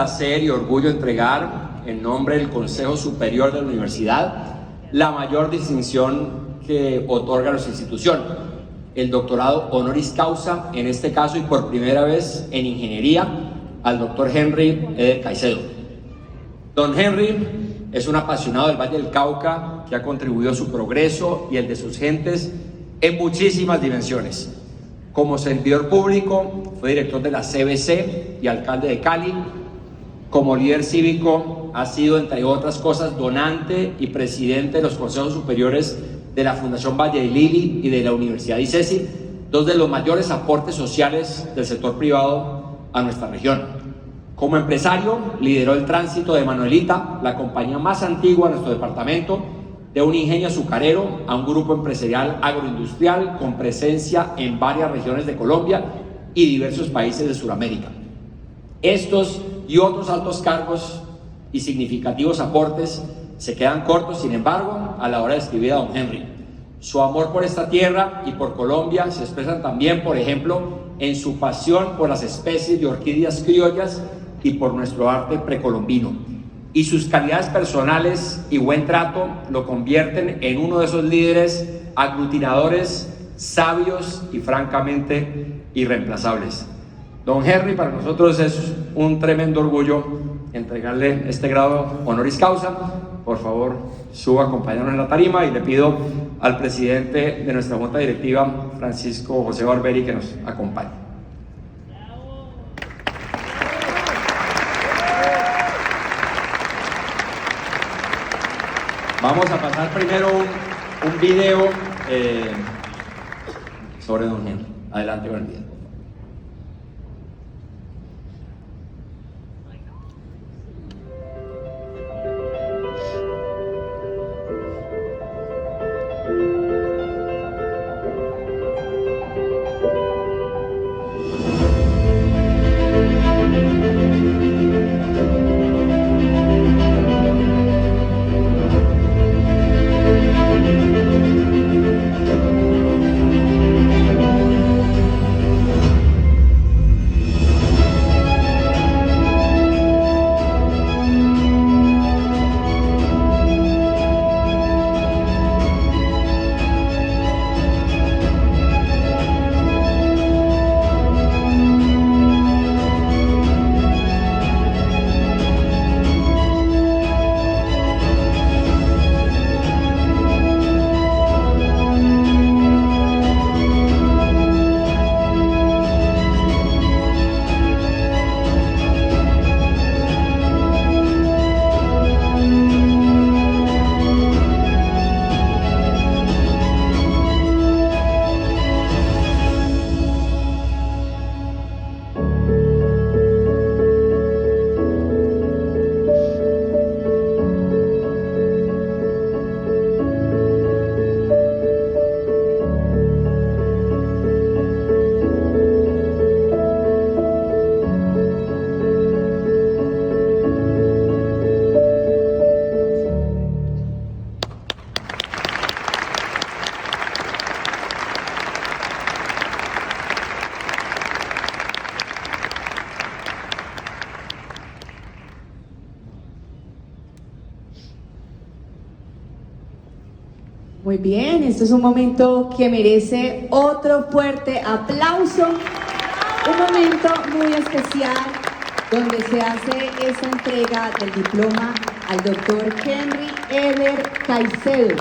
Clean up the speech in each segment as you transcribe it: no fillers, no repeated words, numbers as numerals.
Placer y orgullo entregar, en nombre del Consejo Superior de la Universidad, la mayor distinción que otorga nuestra institución, el doctorado honoris causa, en este caso y por primera vez en ingeniería, al doctor Henry Eder Caicedo. Don Henry es un apasionado del Valle del Cauca que ha contribuido a su progreso y el de sus gentes en muchísimas dimensiones. Como servidor público, fue director de la CBC y alcalde de Cali. Como líder cívico, ha sido, entre otras cosas, donante y presidente de los consejos superiores de la Fundación Valle del Lili y de la Universidad ICESI, dos de los mayores aportes sociales del sector privado a nuestra región. Como empresario, lideró el tránsito de Manuelita, la compañía más antigua de nuestro departamento, de un ingenio azucarero a un grupo empresarial agroindustrial con presencia en varias regiones de Colombia y diversos países de Sudamérica. Estos y otros altos cargos y significativos aportes se quedan cortos, sin embargo, a la hora de escribir a don Henry. Su amor por esta tierra y por Colombia se expresan también, por ejemplo, en su pasión por las especies de orquídeas criollas y por nuestro arte precolombino. Y sus calidades personales y buen trato lo convierten en uno de esos líderes aglutinadores, sabios y francamente irreemplazables. Don Henry, para nosotros es un tremendo orgullo entregarle este grado honoris causa. Por favor, suba a acompañarnos en la tarima y le pido al presidente de nuestra junta directiva, Francisco José Barberi, que nos acompañe. Vamos a pasar primero un video sobre don Henry. Adelante con el video. Muy bien, esto es un momento que merece otro fuerte aplauso, un momento muy especial donde se hace esa entrega del diploma al doctor Henry Eder Caicedo,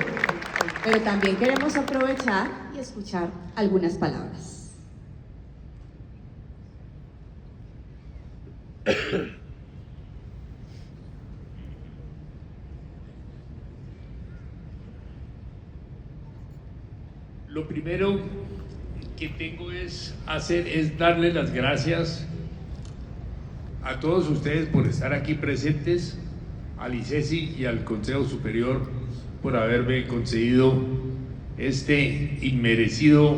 pero también queremos aprovechar y escuchar algunas palabras. Lo primero que tengo es darle las gracias a todos ustedes por estar aquí presentes, al ICESI y al Consejo Superior por haberme concedido este inmerecido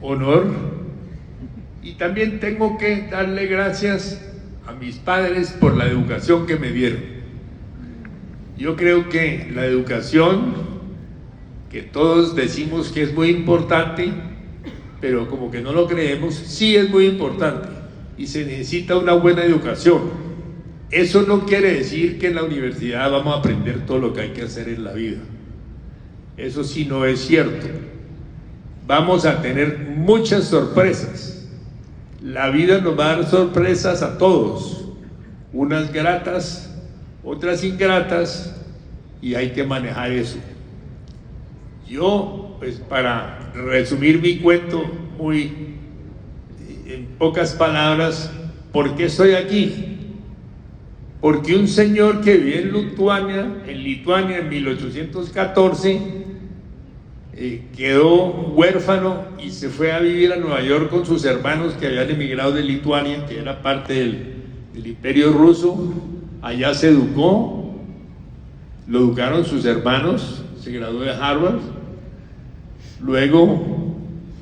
honor. Y también tengo que darle gracias a mis padres por la educación que me dieron. Yo creo que la educación, que todos decimos que es muy importante, pero como que no lo creemos, sí es muy importante y se necesita una buena educación. Eso no quiere decir que en la universidad vamos a aprender todo lo que hay que hacer en la vida. Eso sí no es cierto. Vamos a tener muchas sorpresas. La vida nos va a dar sorpresas a todos, unas gratas, otras ingratas, y hay que manejar eso. Yo, pues para resumir mi cuento muy en pocas palabras, ¿por qué estoy aquí? Porque un señor que vivía en Lituania en 1814, quedó huérfano y se fue a vivir a Nueva York con sus hermanos que habían emigrado de Lituania, que era parte del Imperio Ruso. Allá se educó, lo educaron sus hermanos, se graduó de Harvard. Luego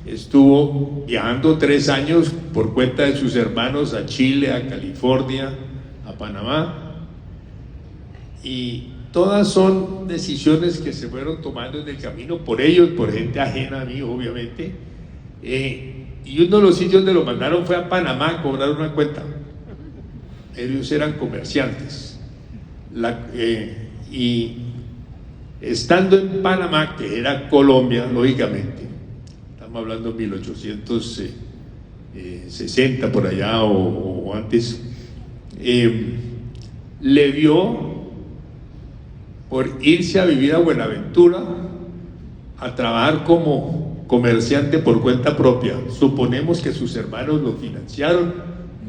estuvo viajando 3 años por cuenta de sus hermanos a Chile, a California, a Panamá, y todas son decisiones que se fueron tomando en el camino por ellos, por gente ajena a mí, obviamente. Y uno de los sitios donde lo mandaron fue a Panamá a cobrar una cuenta. Ellos eran comerciantes. Y estando en Panamá, que era Colombia, lógicamente, estamos hablando de 1860 por allá o antes, le dio por irse a vivir a Buenaventura a trabajar como comerciante por cuenta propia. Suponemos que sus hermanos lo financiaron,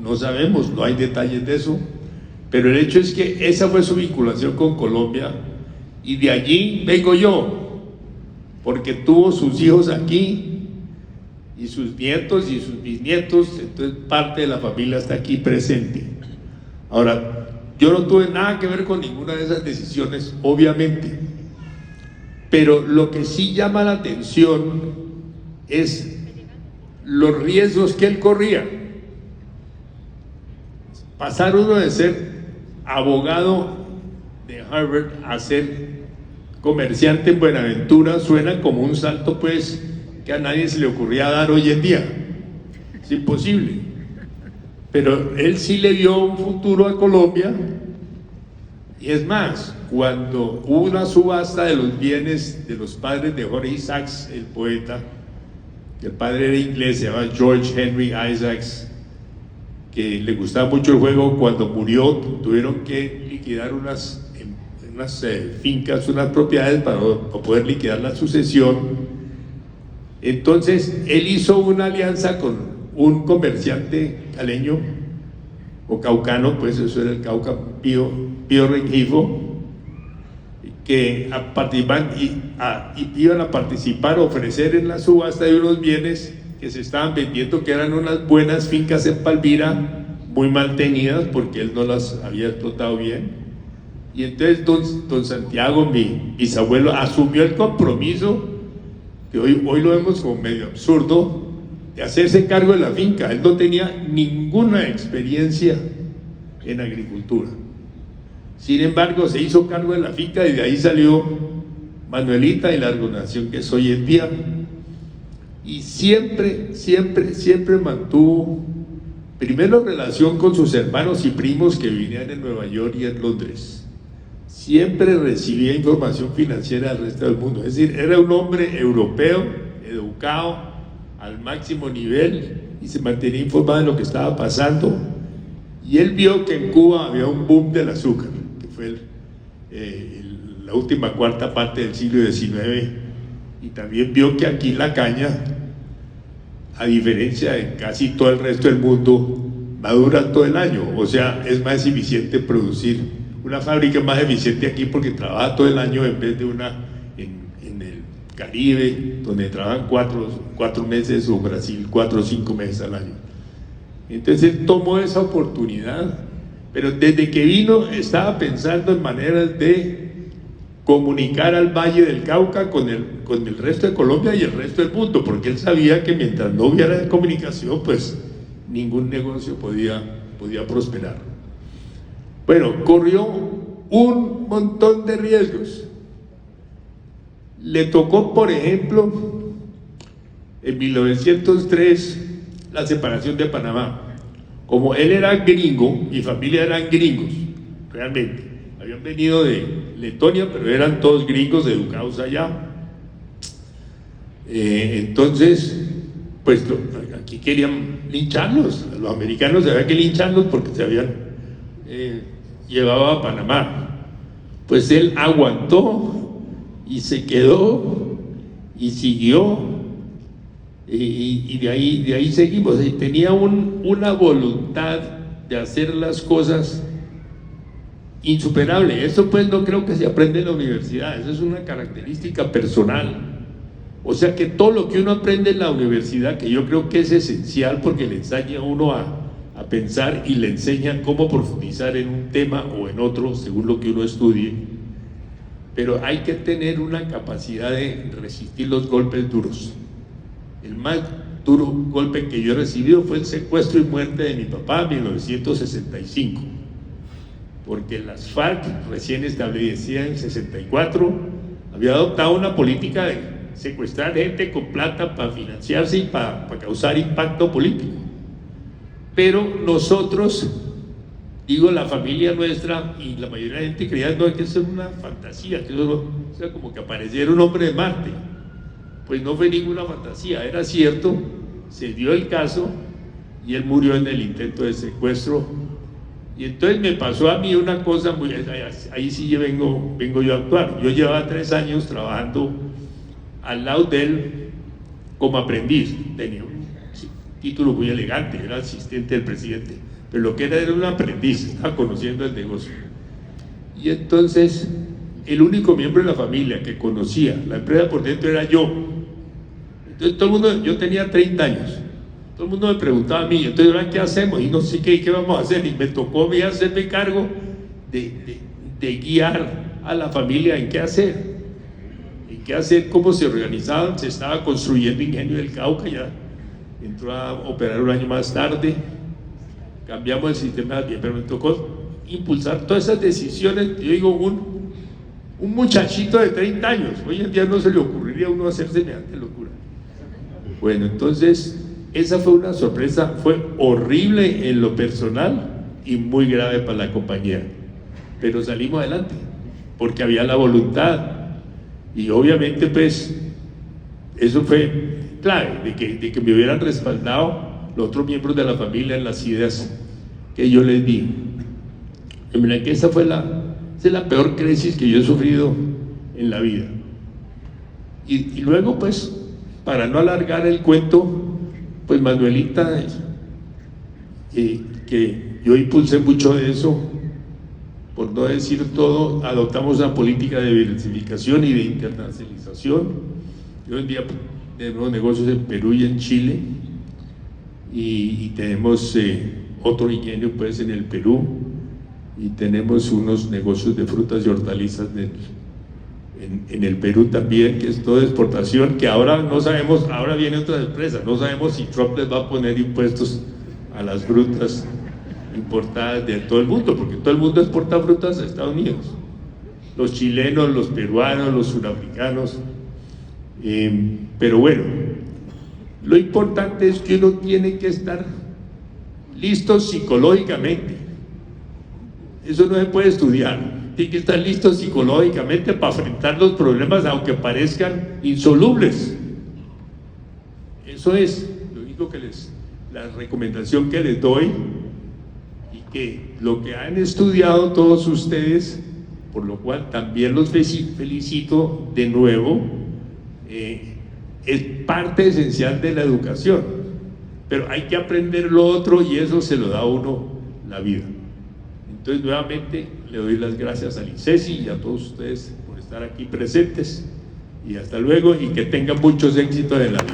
no sabemos, no hay detalles de eso, pero el hecho es que esa fue su vinculación con Colombia, y de allí vengo yo, porque tuvo sus hijos aquí y sus nietos y sus bisnietos, entonces parte de la familia está aquí presente. Ahora, yo no tuve nada que ver con ninguna de esas decisiones, obviamente, pero lo que sí llama la atención es los riesgos que él corría. Pasar uno de ser abogado de Harvard a ser comerciante en Buenaventura suena como un salto, pues, que a nadie se le ocurría dar hoy en día. Es imposible. Pero él sí le vio un futuro a Colombia, y es más, cuando hubo una subasta de los bienes de los padres de Jorge Isaacs, el poeta, el padre era inglés, se llama George Henry Isaacs, que le gustaba mucho el juego, cuando murió tuvieron que liquidar unas fincas, unas propiedades para poder liquidar la sucesión. Entonces él hizo una alianza con un comerciante caleño o caucano, pues eso era el Cauca, Pío Rengifo, que iban a participar, ofrecer en la subasta de unos bienes que se estaban vendiendo, que eran unas buenas fincas en Palmira, muy mal tenidas porque él no las había explotado bien. Y entonces don Santiago, mi bisabuelo, asumió el compromiso, que hoy lo vemos como medio absurdo, de hacerse cargo de la finca. Él no tenía ninguna experiencia en agricultura. Sin embargo, se hizo cargo de la finca y de ahí salió Manuelita y la organización que es hoy en día. Y siempre mantuvo primero relación con sus hermanos y primos que vivían en Nueva York y en Londres. Siempre recibía información financiera del resto del mundo. Es decir, era un hombre europeo, educado al máximo nivel, y se mantenía informado de lo que estaba pasando. Y él vio que en Cuba había un boom del azúcar, que fue la última cuarta parte del siglo XIX, y también vio que aquí la caña, a diferencia de casi todo el resto del mundo, madura todo el año. O sea, es más eficiente producir, una fábrica más eficiente aquí porque trabaja todo el año en vez de una en el Caribe, donde trabajan 4 meses, o Brasil 4 o 5 meses al año. Entonces él tomó esa oportunidad, pero desde que vino estaba pensando en maneras de comunicar al Valle del Cauca con el resto de Colombia y el resto del mundo, porque él sabía que mientras no hubiera comunicación, pues ningún negocio podía prosperar. Bueno, corrió un montón de riesgos. Le tocó, por ejemplo, en 1903, la separación de Panamá. Como él era gringo, mi familia eran gringos, realmente. Habían venido de Letonia, pero eran todos gringos educados allá. Entonces, pues aquí querían lincharlos. Los americanos había que lincharlos porque se habían llevado a Panamá. Pues él aguantó y se quedó y siguió. Y de ahí seguimos. Y tenía una voluntad de hacer las cosas insuperable. Eso pues no creo que se aprende en la universidad, eso es una característica personal. O sea que todo lo que uno aprende en la universidad, que yo creo que es esencial porque le enseña a uno a pensar y le enseña cómo profundizar en un tema o en otro según lo que uno estudie, pero hay que tener una capacidad de resistir los golpes duros. El más duro golpe que yo he recibido fue el secuestro y muerte de mi papá en 1965, porque las FARC, recién establecida en 64, había adoptado una política de secuestrar gente con plata para financiarse y para causar impacto político. Pero nosotros, digo, la familia nuestra y la mayoría de la gente creía no, que eso es una fantasía, que eso o sea, como que apareciera un hombre de Marte. Pues no fue ninguna fantasía, era cierto, se dio el caso y él murió en el intento de secuestro. Y entonces me pasó a mí una cosa muy, ahí sí vengo yo a actuar. Yo llevaba 3 años trabajando al lado de él como aprendiz. Tenía un título muy elegante, era asistente del presidente, pero lo que era un aprendiz, estaba conociendo el negocio. Y entonces el único miembro de la familia que conocía la empresa por dentro era yo. Entonces todo el mundo, yo tenía 30 años. Todo el mundo me preguntaba a mí, entonces ¿qué hacemos? Y no sé qué vamos a hacer. Y me tocó a mí hacerme cargo de guiar a la familia en qué hacer. En qué hacer, cómo se organizaban. Se estaba construyendo Ingenio del Cauca, ya entró a operar un año más tarde. Cambiamos el sistema, pero me tocó impulsar todas esas decisiones. Yo digo, un muchachito de 30 años, hoy en día no se le ocurriría a uno hacer semejante locura. Bueno, entonces esa fue una sorpresa, fue horrible en lo personal y muy grave para la compañía, pero salimos adelante porque había la voluntad y obviamente pues eso fue clave de que me hubieran respaldado los otros miembros de la familia en las ideas que yo les di. Y mira que esa es la peor crisis que yo he sufrido en la vida. Y luego pues, para no alargar el cuento, pues Manuelita, que yo impulsé mucho de eso, por no decir todo, adoptamos una política de diversificación y de internacionalización. Yo hoy en día tenemos negocios en Perú y en Chile, y tenemos otro ingenio pues en el Perú, y tenemos unos negocios de frutas y hortalizas en el Perú también, que es toda exportación, que ahora no sabemos, ahora viene otra empresa, no sabemos si Trump les va a poner impuestos a las frutas importadas de todo el mundo, porque todo el mundo exporta frutas a Estados Unidos, los chilenos, los peruanos, los surafricanos, pero bueno, lo importante es que uno tiene que estar listo psicológicamente. Eso no se puede estudiar. Tiene que estar listo psicológicamente para afrontar los problemas, aunque parezcan insolubles. Eso es lo único que la recomendación que les doy, y que lo que han estudiado todos ustedes, por lo cual también los felicito de nuevo, es parte esencial de la educación, pero hay que aprender lo otro y eso se lo da a uno la vida. Entonces nuevamente le doy las gracias al ICESI y a todos ustedes por estar aquí presentes, y hasta luego, y que tengan muchos éxitos en la vida.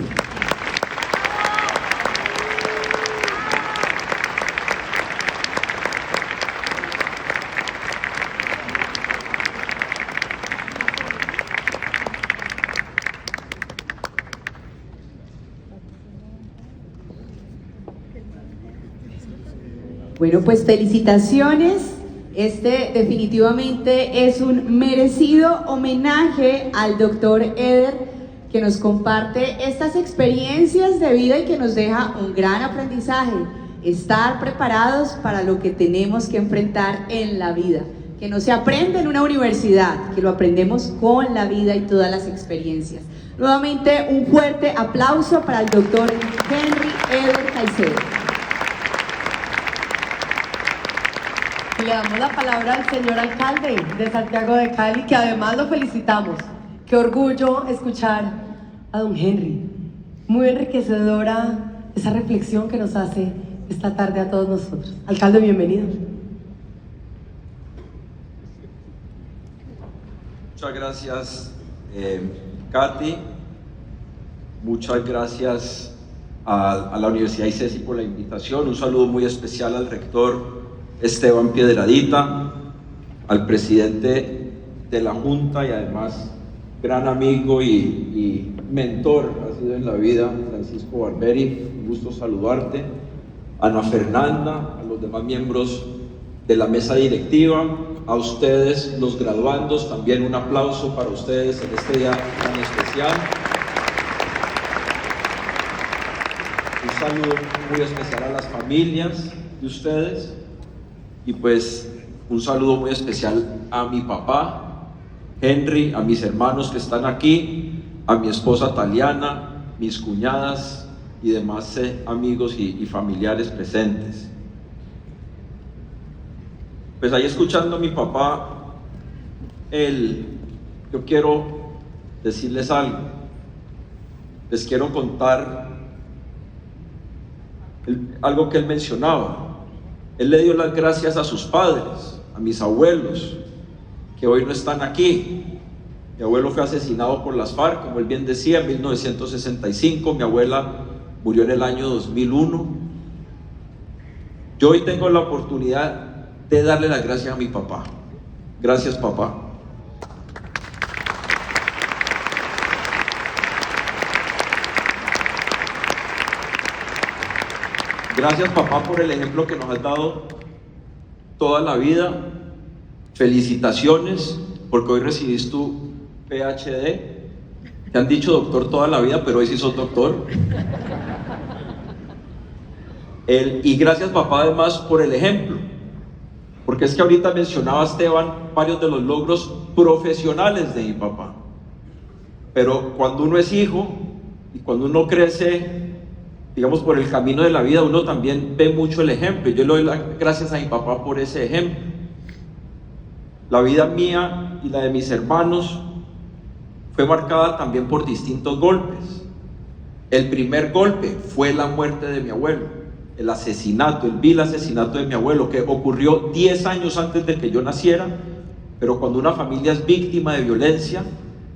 Bueno, pues felicitaciones. Este definitivamente es un merecido homenaje al doctor Eder, que nos comparte estas experiencias de vida y que nos deja un gran aprendizaje. estar preparados para lo que tenemos que enfrentar en la vida, que no se aprende en una universidad, que lo aprendemos con la vida y todas las experiencias. Nuevamente, un fuerte aplauso para el doctor Henry Eder Caicedo. Y le damos la palabra al señor alcalde de Santiago de Cali, que además lo felicitamos. Qué orgullo escuchar a don Henry. Muy enriquecedora esa reflexión que nos hace esta tarde a todos nosotros. Alcalde, bienvenido. Muchas gracias, Katy. Muchas gracias a la Universidad ICESI por la invitación. Un saludo muy especial al rector Esteban Piedradita, al presidente de la Junta y además gran amigo y mentor ha sido en la vida, Francisco Barberi. Un gusto saludarte. Ana Fernanda, a los demás miembros de la mesa directiva, a ustedes, los graduandos, también un aplauso para ustedes en este día tan especial. Un saludo muy especial a las familias de ustedes y pues un saludo muy especial a mi papá, Henry, a mis hermanos que están aquí, a mi esposa Taliana, mis cuñadas y demás amigos y familiares presentes. Pues ahí escuchando a mi papá, yo quiero decirles algo. Les quiero contar algo que él mencionaba. Él le dio las gracias a sus padres, a mis abuelos, que hoy no están aquí. Mi abuelo fue asesinado por las FARC, como él bien decía, en 1965. Mi abuela murió en el año 2001. Yo hoy tengo la oportunidad de darle las gracias a mi papá. Gracias, papá. Gracias, papá, por el ejemplo que nos has dado toda la vida. Felicitaciones, porque hoy recibís tu PhD. Te han dicho doctor toda la vida, pero hoy sí sos doctor. Y gracias, papá, además por el ejemplo. Porque es que ahorita mencionaba Esteban varios de los logros profesionales de mi papá. Pero cuando uno es hijo y cuando uno crece, digamos, por el camino de la vida, uno también ve mucho el ejemplo. Yo le doy las gracias a mi papá por ese ejemplo. La vida mía y la de mis hermanos fue marcada también por distintos golpes. El primer golpe fue la muerte de mi abuelo. El asesinato, el vil asesinato de mi abuelo, que ocurrió 10 años antes de que yo naciera, pero cuando una familia es víctima de violencia,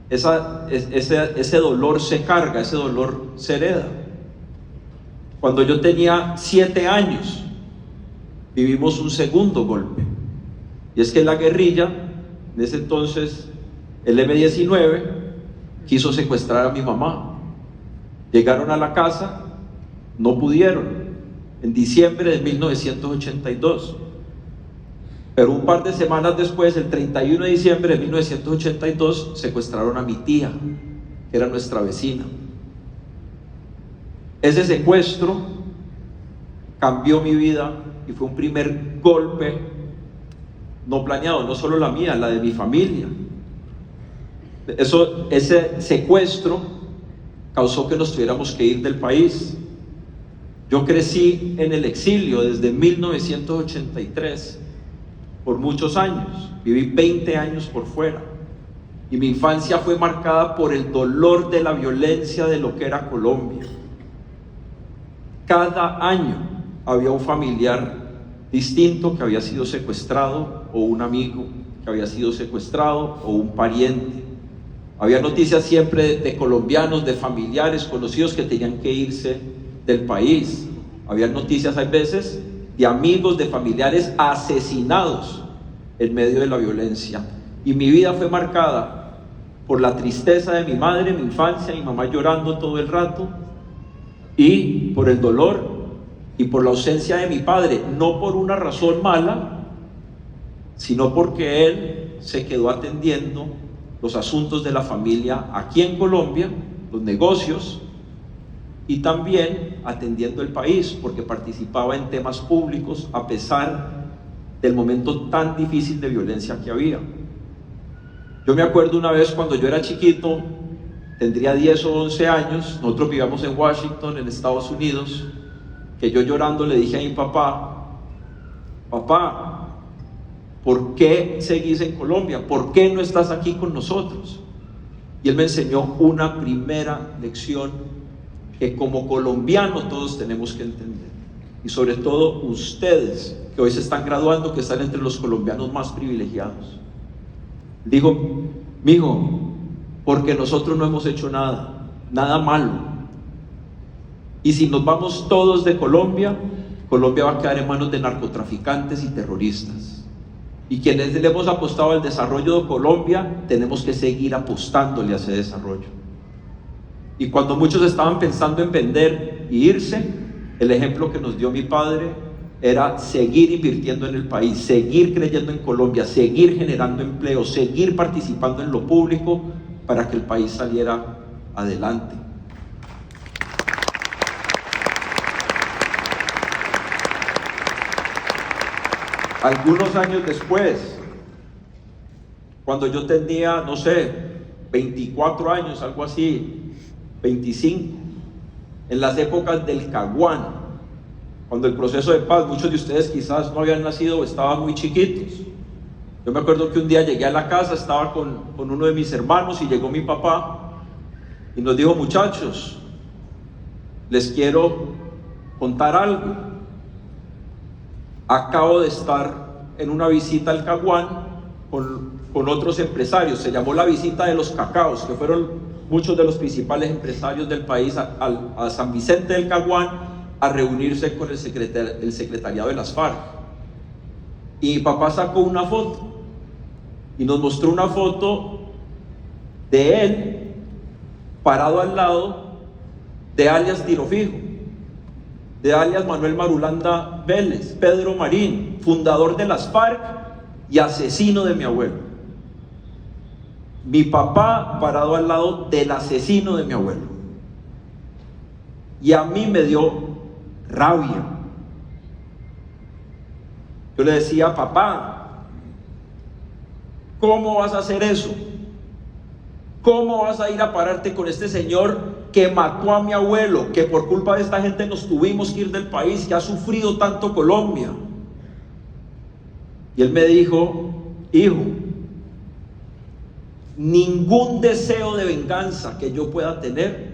ese dolor se carga, ese dolor se hereda. Cuando yo tenía 7 años, vivimos un segundo golpe, y es que la guerrilla, en ese entonces, el M-19, quiso secuestrar a mi mamá. Llegaron a la casa, no pudieron. En diciembre de 1982. Pero un par de semanas después, el 31 de diciembre de 1982, secuestraron a mi tía, que era nuestra vecina. Ese secuestro cambió mi vida y fue un primer golpe no planeado, no solo la mía, la de mi familia. Ese secuestro causó que nos tuviéramos que ir del país. Yo crecí en el exilio desde 1983 por muchos años, viví 20 años por fuera y mi infancia fue marcada por el dolor de la violencia de lo que era Colombia. Cada año había un familiar distinto que había sido secuestrado, o un amigo que había sido secuestrado, o un pariente. Había noticias siempre de colombianos, de familiares conocidos que tenían que irse del país. Había noticias, hay veces, de amigos, de familiares asesinados en medio de la violencia. Y mi vida fue marcada por la tristeza de mi madre, mi infancia, mi mamá llorando todo el rato, y por el dolor y por la ausencia de mi padre, no por una razón mala, sino porque él se quedó atendiendo los asuntos de la familia aquí en Colombia, los negocios, y también atendiendo el país porque participaba en temas públicos a pesar del momento tan difícil de violencia que había. Yo me acuerdo una vez cuando yo era chiquito, tendría 10 o 11 años, nosotros vivíamos en Washington, en Estados Unidos, que yo llorando le dije a mi papá: papá, ¿por qué seguís en Colombia? ¿Por qué no estás aquí con nosotros? Y él me enseñó una primera lección que como colombianos todos tenemos que entender, y sobre todo ustedes que hoy se están graduando, que están entre los colombianos más privilegiados. Dijo: mijo, porque nosotros no hemos hecho nada malo, y si nos vamos todos de Colombia, Colombia va a quedar en manos de narcotraficantes y terroristas. Y quienes le hemos apostado al desarrollo de Colombia, tenemos que seguir apostándole a ese desarrollo. Y cuando muchos estaban pensando en vender y irse, el ejemplo que nos dio mi padre era seguir invirtiendo en el país, seguir creyendo en Colombia, seguir generando empleo, seguir participando en lo público para que el país saliera adelante. Algunos años después, cuando yo tenía, no sé, 24 años, algo así, 25, en las épocas del Caguán, cuando el proceso de paz, muchos de ustedes quizás no habían nacido o estaban muy chiquitos. Yo me acuerdo que un día llegué a la casa, estaba con uno de mis hermanos y llegó mi papá y nos dijo: muchachos, les quiero contar algo. Acabo de estar en una visita al Caguán con otros empresarios. Se llamó la visita de los cacaos, que fueron muchos de los principales empresarios del país a San Vicente del Caguán a reunirse con el secretariado de las FARC. Y mi papá sacó una foto y nos mostró una foto de él parado al lado de alias Tiro Fijo, de alias Manuel Marulanda Vélez, Pedro Marín, fundador de las FARC y asesino de mi abuelo. Mi papá parado al lado del asesino de mi abuelo. Y a mí me dio rabia. Yo le decía: papá, ¿cómo vas a hacer eso? ¿Cómo vas a ir a pararte con este señor que mató a mi abuelo, que por culpa de esta gente nos tuvimos que ir del país, que ha sufrido tanto Colombia? Y él me dijo: hijo, ningún deseo de venganza que yo pueda tener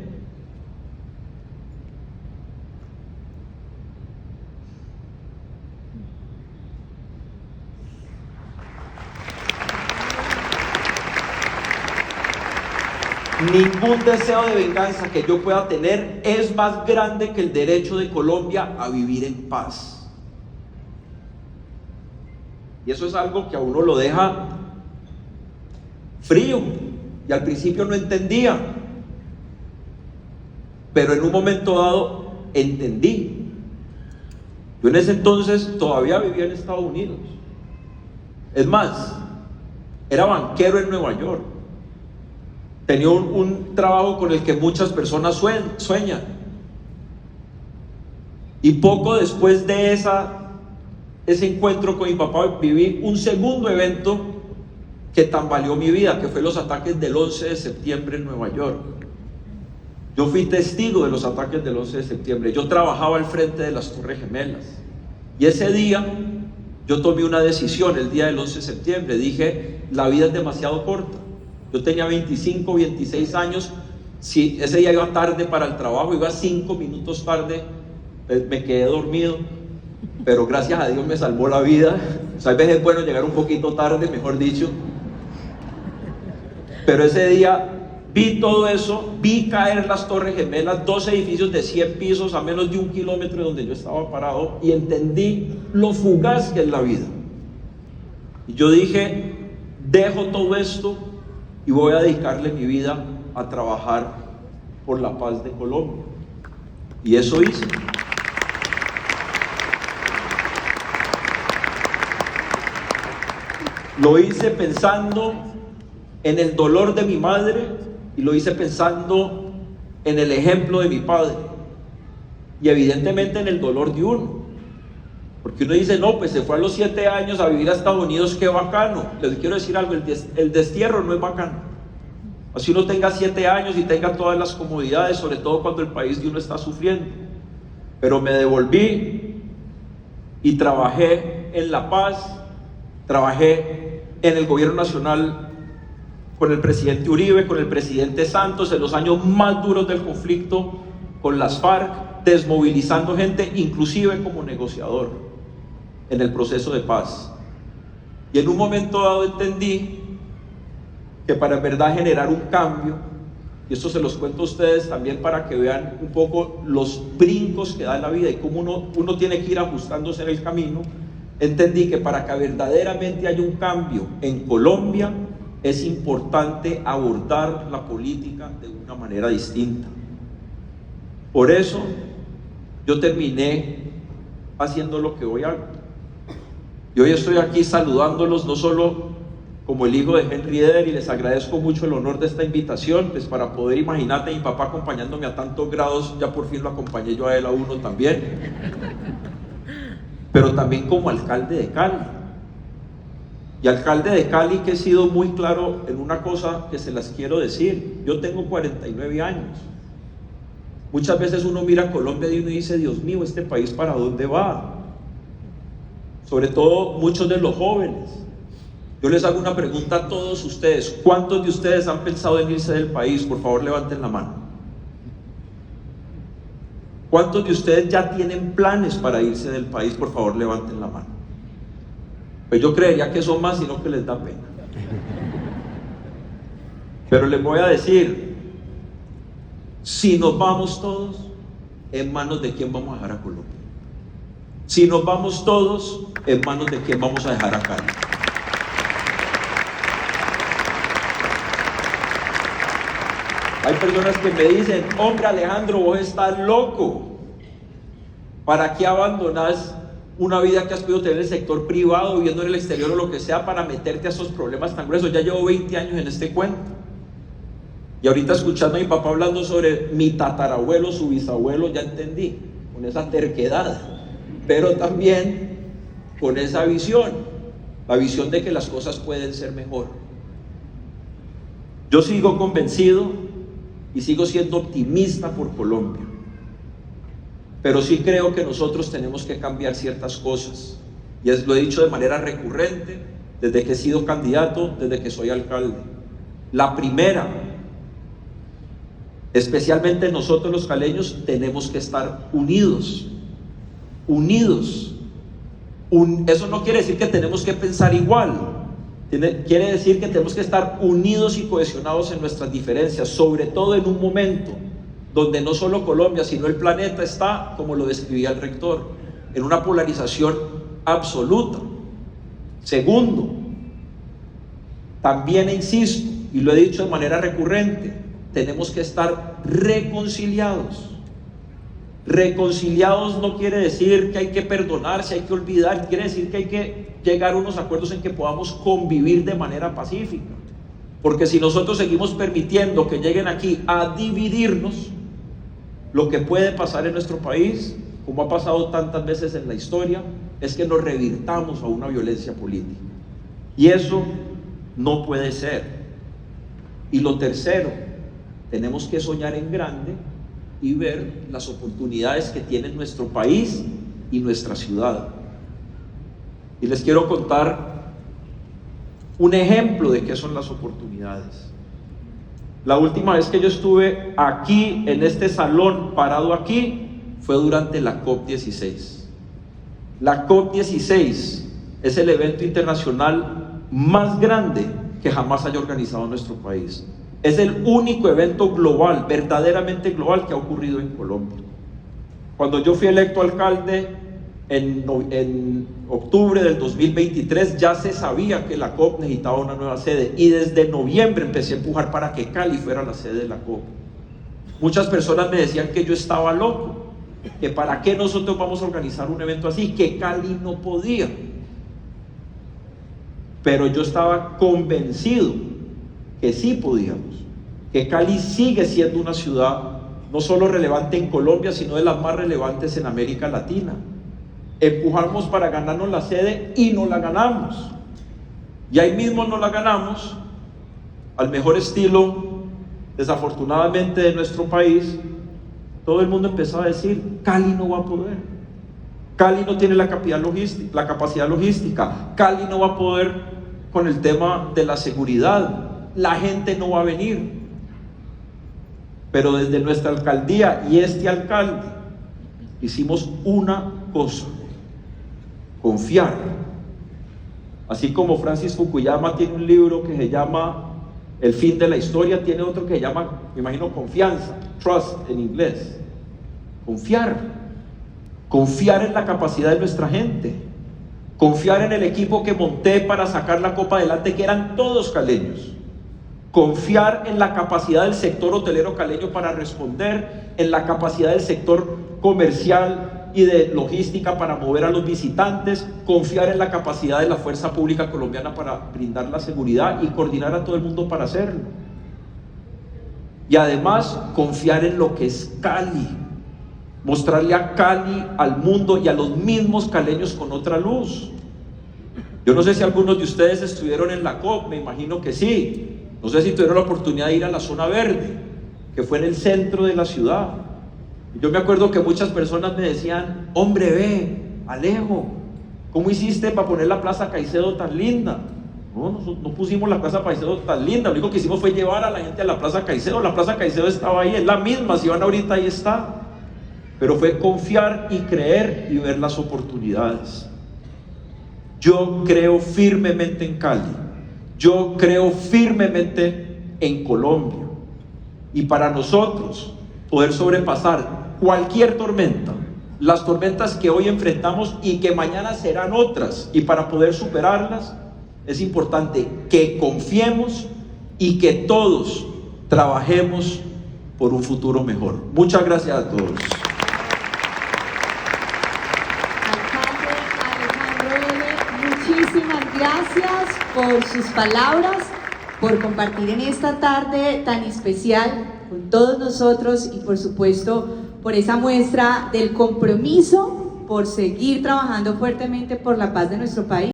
es más grande que el derecho de Colombia a vivir en paz. Y eso es algo que a uno lo deja frío, y al principio no entendía, pero en un momento dado entendí. Yo en ese entonces todavía vivía en Estados Unidos. Es más, era banquero en Nueva York. Tenía un trabajo con el que muchas personas sueñan. Y poco después de ese encuentro con mi papá, viví un segundo evento que tambaleó mi vida, que fue los ataques del 11 de septiembre en Nueva York. Yo fui testigo de los ataques del 11 de septiembre. Yo trabajaba al frente de las Torres Gemelas. Y ese día yo tomé una decisión, el día del 11 de septiembre. Dije: la vida es demasiado corta. Yo tenía 25, 26 años. Si ese día iba tarde para el trabajo, iba 5 minutos tarde, me quedé dormido, pero gracias a Dios me salvó la vida. O sea, a veces es bueno llegar un poquito tarde, mejor dicho. Pero ese día vi todo eso, vi caer las Torres Gemelas, 2 edificios de 100 pisos a menos de 1 kilómetro de donde yo estaba parado, y entendí lo fugaz que es la vida. Y yo dije: dejo todo esto y voy a dedicarle mi vida a trabajar por la paz de Colombia. Y eso hice. Lo hice pensando en el dolor de mi madre y lo hice pensando en el ejemplo de mi padre. y evidentemente en el dolor de uno, porque uno dice, no, pues se fue a los 7 años a vivir a Estados Unidos, qué bacano. Les quiero decir algo, el destierro no es bacano. Así uno tenga 7 años y tenga todas las comodidades, sobre todo cuando el país de uno está sufriendo. Pero me devolví y trabajé en La Paz, trabajé en el gobierno nacional con el presidente Uribe, con el presidente Santos, en los años más duros del conflicto con las FARC, desmovilizando gente, inclusive como negociador en el proceso de paz. Y en un momento dado entendí que para en verdad generar un cambio, y esto se los cuento a ustedes también para que vean un poco los brincos que da la vida y cómo uno tiene que ir ajustándose en el camino, entendí que para que verdaderamente haya un cambio en Colombia es importante abordar la política de una manera distinta. Por eso yo terminé haciendo lo que hoy hago. Y hoy estoy aquí saludándolos no solo como el hijo de Henry Eder, y les agradezco mucho el honor de esta invitación, pues para poder imaginarte a mi papá acompañándome a tantos grados, ya por fin lo acompañé yo a él a uno también, pero también como alcalde de Cali. Y alcalde de Cali que he sido muy claro en una cosa que se las quiero decir. Yo tengo 49 años. Muchas veces uno mira a Colombia y uno dice, Dios mío, este país ¿para dónde va? Sobre todo muchos de los jóvenes. Yo les hago una pregunta a todos ustedes. ¿Cuántos de ustedes han pensado en irse del país? Por favor, levanten la mano. ¿Cuántos de ustedes ya tienen planes para irse del país? Por favor, levanten la mano. Pues yo creería que son más, sino que les da pena. Pero les voy a decir, si nos vamos todos, ¿en manos de quién vamos a dejar a Colombia? Si nos vamos todos, ¿en manos de quién vamos a dejar a Cali? Hay personas que me dicen, hombre Alejandro, vos estás loco. ¿Para qué abandonás una vida que has podido tener en el sector privado, viviendo en el exterior o lo que sea, para meterte a esos problemas tan gruesos? Ya llevo 20 años en este cuento. Y ahorita escuchando a mi papá hablando sobre mi tatarabuelo, su bisabuelo, ya entendí, con esa terquedad, pero también con esa visión, la visión de que las cosas pueden ser mejor. Yo sigo convencido y sigo siendo optimista por Colombia, pero sí creo que nosotros tenemos que cambiar ciertas cosas, y lo he dicho de manera recurrente desde que he sido candidato, desde que soy alcalde. La primera, especialmente nosotros los caleños, tenemos que estar unidos. Eso no quiere decir que tenemos que pensar igual, quiere decir que tenemos que estar unidos y cohesionados en nuestras diferencias, sobre todo en un momento donde no solo Colombia, sino el planeta está, como lo describía el rector, en una polarización absoluta. Segundo, también insisto, y lo he dicho de manera recurrente, tenemos que estar reconciliados. Reconciliados no quiere decir que hay que perdonarse, hay que olvidar, quiere decir que hay que llegar a unos acuerdos en que podamos convivir de manera pacífica. Porque si nosotros seguimos permitiendo que lleguen aquí a dividirnos, lo que puede pasar en nuestro país, como ha pasado tantas veces en la historia, es que nos revirtamos a una violencia política. Y eso no puede ser. Y lo tercero, tenemos que soñar en grande y ver las oportunidades que tiene nuestro país y nuestra ciudad. Y les quiero contar un ejemplo de qué son las oportunidades. La última vez que yo estuve aquí, en este salón, parado aquí, fue durante la COP16. La COP16 es el evento internacional más grande que jamás haya organizado nuestro país. Es el único evento global, verdaderamente global, que ha ocurrido en Colombia. Cuando yo fui electo alcalde en octubre del 2023, ya se sabía que la COP necesitaba una nueva sede, y desde noviembre empecé a empujar para que Cali fuera la sede de la COP. Muchas personas me decían que yo estaba loco, que para qué nosotros vamos a organizar un evento así, que Cali no podía. Pero yo estaba convencido que sí podíamos, que Cali sigue siendo una ciudad no solo relevante en Colombia, sino de las más relevantes en América Latina. Empujamos para ganarnos la sede y no la ganamos. Y ahí mismo no la ganamos, al mejor estilo, desafortunadamente, de nuestro país. Todo el mundo empezó a decir, Cali no va a poder, Cali no tiene la capacidad logística, Cali no va a poder con el tema de la seguridad, la gente no va a venir. Pero desde nuestra alcaldía y este alcalde hicimos una cosa: confiar. Así como Francis Fukuyama tiene un libro que se llama El fin de la historia, tiene otro que se llama, me imagino, Confianza, Trust en inglés. Confiar en la capacidad de nuestra gente, confiar en el equipo que monté para sacar la copa adelante, que eran todos caleños, confiar en la capacidad del sector hotelero caleño para responder, en la capacidad del sector comercial y de logística para mover a los visitantes, confiar en la capacidad de la fuerza pública colombiana para brindar la seguridad y coordinar a todo el mundo para hacerlo. Y además confiar en lo que es Cali, mostrarle a Cali, al mundo y a los mismos caleños con otra luz. Yo no sé si algunos de ustedes estuvieron en la COP, me imagino que sí. No sé si tuvieron la oportunidad de ir a la zona verde, que fue en el centro de la ciudad. Yo me acuerdo que muchas personas me decían, hombre, ve, Alejo, ¿cómo hiciste para poner la Plaza Caicedo tan linda? No pusimos la Plaza Caicedo tan linda, lo único que hicimos fue llevar a la gente a la Plaza Caicedo. La Plaza Caicedo estaba ahí, es la misma, si van ahorita ahí está. Pero fue confiar y creer y ver las oportunidades. Yo creo firmemente en Cali, yo creo firmemente en Colombia. Y para nosotros poder sobrepasar cualquier tormenta, las tormentas que hoy enfrentamos y que mañana serán otras, y para poder superarlas, es importante que confiemos y que todos trabajemos por un futuro mejor. Muchas gracias a todos. Muchísimas gracias por sus palabras, por compartir en esta tarde tan especial con todos nosotros y por supuesto por esa muestra del compromiso por seguir trabajando fuertemente por la paz de nuestro país.